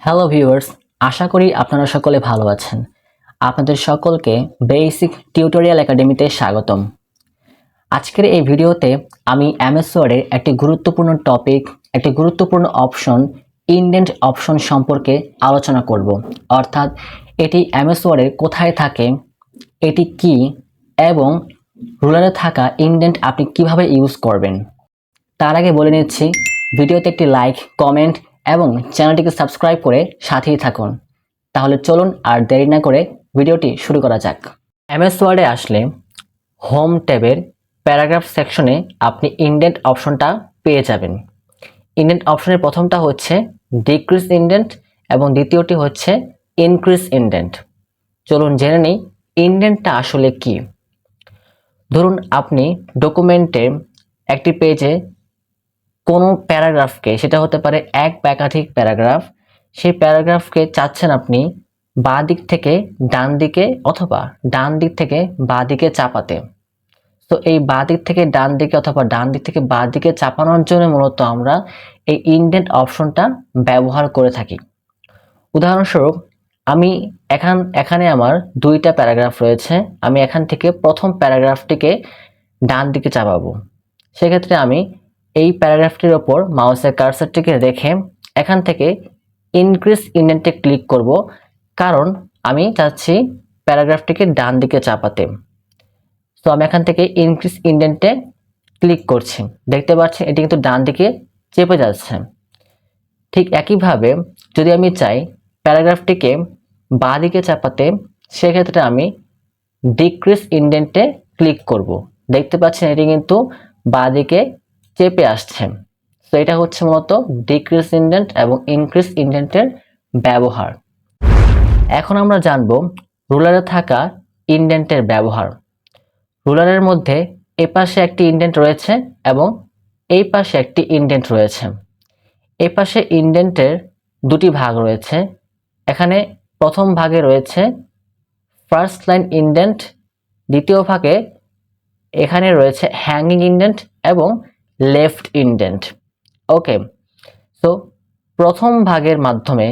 Hello viewers, আশা করি আপনারা সকলে ভালো আছেন। আপনাদের সকলকে বেসিক টিউটোরিয়াল একাডেমিতে স্বাগতম। আজকের এই ভিডিওতে আমি এমএস ওয়ার্ডের একটি গুরুত্বপূর্ণ টপিক, একটি গুরুত্বপূর্ণ অপশন, ইনডেন্ট অপশন সম্পর্কে আলোচনা করব। অর্থাৎ এটি এমএস ওয়ার্ডের কোথায় থাকে, এটি কি এবং রুলারে থাকা ইনডেন্ট আপনি কিভাবে ইউজ করবেন। তার আগে বলে নিচ্ছি, ভিডিওতে একটি লাইক, কমেন্ট এবং চ্যানেলটিকে সাবস্ক্রাইব করে সাথেই থাকুন। তাহলে চলুন আর দেরি না করে ভিডিওটি শুরু করা যাক। এমএস ওয়ার্ডে আসলে হোম ট্যাবের প্যারাগ্রাফ সেকশনে আপনি ইনডেন্ট অপশনটা পেয়ে যাবেন। ইনডেন্ট অপশনের প্রথমটা হচ্ছে ডিক্রিজ ইনডেন্ট এবং দ্বিতীয়টি হচ্ছে ইনক্রিজ ইনডেন্ট। চলুন জেনে নিই ইনডেন্টটা আসলে কি। ধরুন আপনি ডকুমেন্টে একটি পেজে কোনো প্যারাগ্রাফকে, সেটা হতে পারে এক বা একাধিক প্যারাগ্রাফ, সেই প্যারাগ্রাফকে চাচ্ছেন আপনি বাঁ দিক থেকে ডান দিকে অথবা ডান দিক থেকে বাঁ দিকে চাপাতে। তো এই বাঁ দিক থেকে ডান দিকে অথবা ডান দিক থেকে বাঁ দিকে চাপানোর জন্য মূলত আমরা এই ইনডেন্ট অপশনটা ব্যবহার করে থাকি। উদাহরণস্বরূপ আমি এখানে আমার দুইটা প্যারাগ্রাফ রয়েছে, আমি এখান থেকে প্রথম প্যারাগ্রাফটিকে ডান দিকে চাপাবো। সেক্ষেত্রে আমি এই প্যারাগ্রাফটির ওপর মাউসের কার্সারটিকে রেখে এখান থেকে ইনক্রিজ ইনডেন্টে ক্লিক করব, কারণ আমি চাচ্ছি প্যারাগ্রাফটিকে ডান দিকে চাপাতে। তো আমি এখান থেকে ইনক্রিজ ইনডেন্টে ক্লিক করছি, দেখতে পাচ্ছেন এটি কিন্তু ডান দিকে চেপে যাচ্ছে। ঠিক একইভাবে যদি আমি চাই প্যারাগ্রাফটিকে বাঁ দিকে চাপাতে, সেক্ষেত্রে আমি ডিক্রিজ ইনডেন্টে ক্লিক করব, দেখতে পাচ্ছেন এটি কিন্তু বাঁ দিকে চেপে আসছে। তো এটা হচ্ছে মূলত ডিক্রিজ ইনডেন্ট এবং ইনক্রিজ ইনডেন্টের ব্যবহার। এখন আমরা জানব রুলারে থাকা ইনডেন্টের ব্যবহার। রুলারের মধ্যে এপাশে একটি ইনডেন্ট রয়েছে এবং এই পাশে একটি ইনডেন্ট রয়েছে। এই পাশে ইনডেন্টের দুটি ভাগ রয়েছে। এখানে প্রথম ভাগে রয়েছে ফার্স্ট লাইন ইনডেন্ট, দ্বিতীয় ভাগে এখানে রয়েছে হ্যাঙ্গিং ইনডেন্ট এবং লেফট ইনডেন্ট। ওকে, সো প্রথম ভাগের মাধ্যমে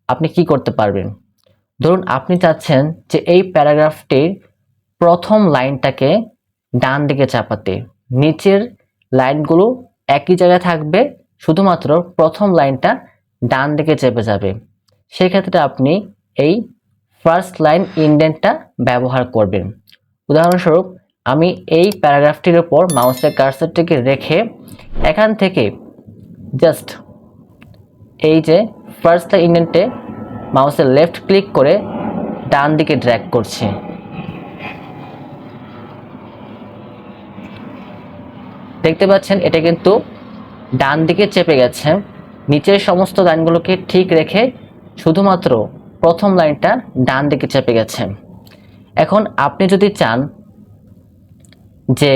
আপনি কি করতে পারবেন। ধরুন আপনি চাচ্ছেন যে এই প্যারাগ্রাফটির প্রথম লাইনটাকে ডান দিকে চাপাতে, নিচের লাইনগুলো একই জায়গায় থাকবে, শুধুমাত্র প্রথম লাইনটা ডান দিকে চেপে যাবে। সেক্ষেত্রে আপনি এই ফার্স্ট লাইন ইনডেন্টটা ব্যবহার করবেন। উদাহরণস্বরূপ আমি এই প্যারাগ্রাফটির উপর মাউসের কার্সারটিকে রেখে এখান থেকে জাস্ট এই যে ফার্স্ট লাইন ইনডেন্টে মাউসের লেফট ক্লিক করে ডান দিকে ড্র্যাগ করছি। দেখতে পাচ্ছেন এটা কিন্তু ডান দিকে চেপে গেছে। নিচের সমস্ত লাইনগুলোকে ঠিক রেখে শুধুমাত্র প্রথম লাইনটা ডান দিকে চেপে গেছে। এখন আপনি যদি চান যে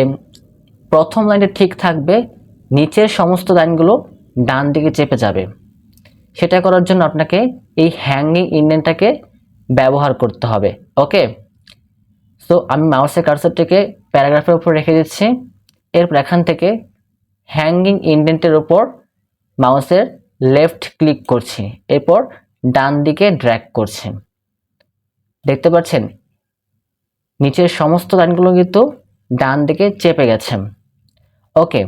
প্রথম লাইনটা ঠিক থাকবে, নিচের সমস্ত লাইনগুলো ডান দিকে চেপে যাবে, সেটা করার জন্য আপনাকে এই হ্যাঙ্গিং ইনডেন্টটাকে ব্যবহার করতে হবে। ওকে, সো আমি মাউসের কার্সারটিকে প্যারাগ্রাফের উপর রেখে দিচ্ছি। এরপর এখান থেকে হ্যাঙ্গিং ইনডেন্টের উপর মাউসের লেফট ক্লিক করছি, এরপর ডান দিকে ড্র্যাগ করছি। দেখতে পাচ্ছেন নিচের সমস্ত লাইনগুলো কিন্তু ডান দিকে চেপে গেছে। ওকে,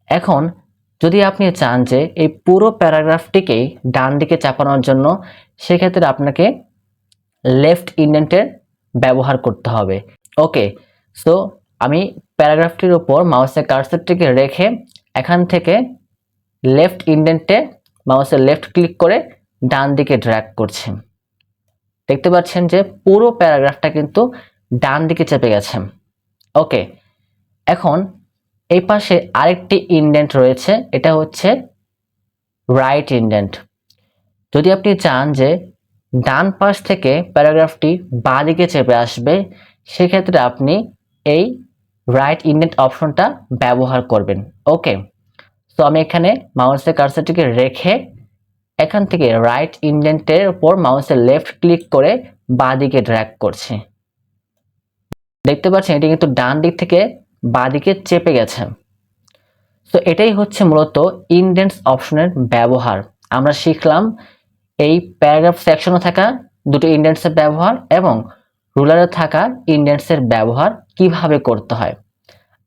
এখন যদি আপনি চান যে এই পুরো প্যারাগ্রাফটিকেই ডান দিকে চাপানোর জন্য, সেক্ষেত্রে আপনাকে লেফট ইনডেন্টের ব্যবহার করতে হবে। ওকে, সো আমি প্যারাগ্রাফটির উপর মাউসের কার্সারটিকে রেখে এখান থেকে লেফট ইনডেন্টে মাউসের লেফট ক্লিক করে ডান দিকে ড্র্যাগ করছি। দেখতে পাচ্ছেন যে পুরো প্যারাগ্রাফটা কিন্তু ডান দিকে চেপে গেছে। ওকে, এখন এই পাশে আরেকটি ইনডেন্ট রয়েছে, এটা হচ্ছে রাইট ইনডেন্ট। যদি আপনি চান যে ডান পাশ থেকে প্যারাগ্রাফটি বাঁ দিকে চেপে আসবে, সেক্ষেত্রে আপনি এই রাইট ইনডেন্ট অপশনটা ব্যবহার করবেন। ওকে, তো আমি এখানে মাউসের কার্সারটিকে রেখে এখান থেকে রাইট ইনডেন্টের উপর মাউসের লেফট ক্লিক করে বাঁ দিকে ড্র্যাগ করছি। দেখতে পাচ্ছেন এটি কিন্তু ডান দিক থেকে বাঁ দিকে চেপে গেছে। তো এটাই হচ্ছে মূলত ইনডেন্টস অপশনের ব্যবহার। আমরা শিখলাম এই প্যারাগ্রাফ সেকশনে থাকা দুটো ইন্ডেন্টসের ব্যবহার এবং রুলারে থাকা ইন্ডেন্টসের ব্যবহার কিভাবে করতে হয়।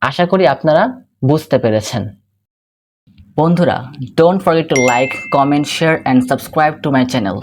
আশা করি আপনারা বুঝতে পেরেছেন। বন্ধুরা, don't forget to like, comment, share and subscribe to my channel.